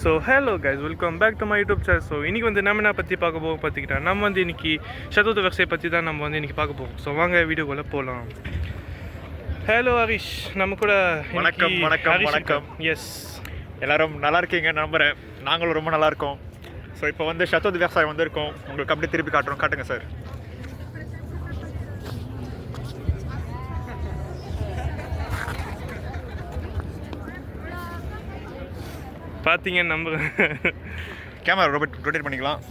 So hello guys, welcome back to my YouTube channel. So இன்றைக்கி வந்து நம்ம என்ன பற்றி பார்க்க போவோம் பார்த்துக்கிட்டா, நம்ம வந்து இன்றைக்கி சதுர்த்த வரிசையை பற்றி தான் நம்ம வந்து இன்றைக்கி பார்க்க போவோம். ஸோ வாங்க வீடியோக்குள்ளே போகலாம். ஹலோ ஹரிஷ், நம்ம கூட வணக்கம் வணக்கம் வணக்கம். எஸ், எல்லாரும் நல்லா இருக்கீங்க நம்புகிறேன். நாங்களும் ரொம்ப நல்லா இருக்கோம். ஸோ இப்போ வந்து சதுர்த்த விவசாயம் வந்திருக்கோம். உங்களுக்கு அப்படியே திருப்பி காட்டுறோம். காட்டுங்க சார். பார்த்தீங்க நம்ம கேமரா ரொட்டேட் பண்ணிக்கலாம்.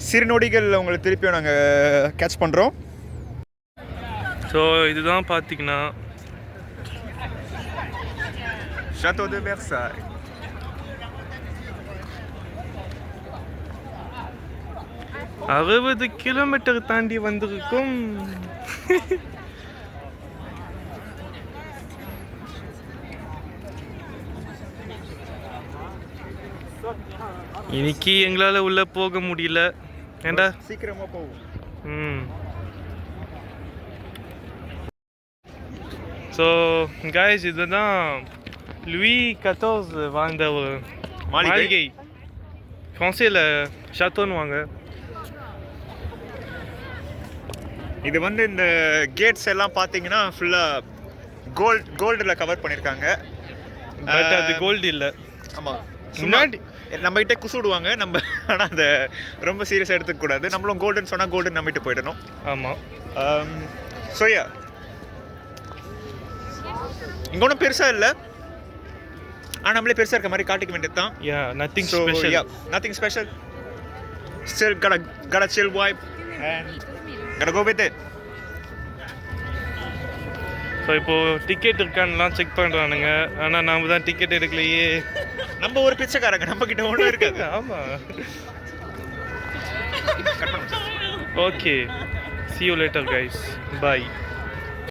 சிறு நொடிகள் உங்களை திருப்பியும் நாங்கள் கேட்ச் பண்ணுறோம். ஸோ இதுதான் பார்த்தீங்கன்னா சதுர்த்த விவசாயம். 60 கிலோமீட்டர் தாண்டி வந்திருக்கும். இன்னைக்கு எங்களால் உள்ளே போக முடியல. ஏண்டா சீக்கிரமாக போகும். ஸோ காய்ஸ், இதுதான் லூயி 14 வாழ்ந்த ஒரு மாளிகை. ஃப்ரான்ஸில் ஷாத்தோன்னு வாங்க. இது வந்து இந்த கேட்ஸ் எல்லாம் பார்த்தீங்கன்னா ஃபுல்லாக கோல்டில் கவர் பண்ணியிருக்காங்க. பட் அது கோல்டு இல்லை. ஆமாம், முன்னாடி நம்மகிட்ட குசுடுவாங்க நம்ம. ஆனால் அந்த ரொம்ப சீரியஸாக எடுத்துக்கூடாது. நம்மளும் கோல்டுன்னு சொன்னால் கோல்டுன்னு நம்பிட்டு போயிடணும். ஆமாம். சோயா இங்கே ஒன்றும் பெருசாக இல்லை. ஆனால் நம்மளே பெருசாக இருக்க மாதிரி காட்டிக்க வேண்டியது தான். Nothing special. Nothing special. Still got a chill vibe and gotta go with it. So இப்போது டிக்கெட் இருக்கான்லாம் செக் பண்ணுறானுங்க. ஆனால் நாம் தான் டிக்கெட் எடுக்கலையே. நம்ம ஒரு பிச்சைக்காரங்க, நம்ம கிட்ட ஒன்றும் இருக்காது. ஆமாம். Okay, see you later guys, bye.